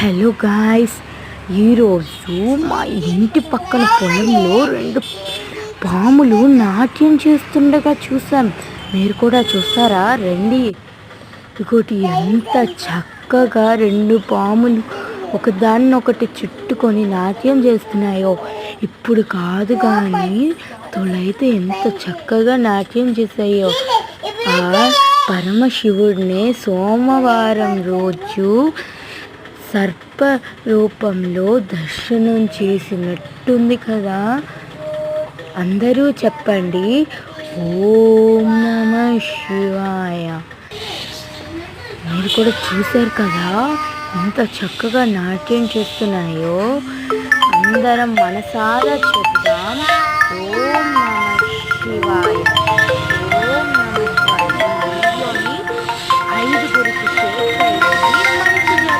Hello guys, ఈరోజు మా ఇంటి పక్కన పొలంలో 2 పాములు నాట్యం చేస్తుండగా చూసాం. మీరు కూడా చూస్తారా? రండి. ఇంకోటి ఎంత చక్కగా 2 పాములు ఒకదాన్నొకటి చుట్టుకొని నాట్యం చేస్తున్నాయో. ఇప్పుడు కాదు కానీ తొలైతే ఎంత చక్కగా నాట్యం చేశాయో. ఆ పరమశివుడిని సోమవారం రోజు సర్ప రూపంలో దర్శనం చేసినట్టుంది కదా. అందరూ చెప్పండి, ఓం నమ శివాయ. మీరు కూడా చూశారు కదా ఎంత చక్కగా నాట్యం చేస్తున్నాయో. అందరం మనసారా చెప్దాం, ఓం నమ శివాయ.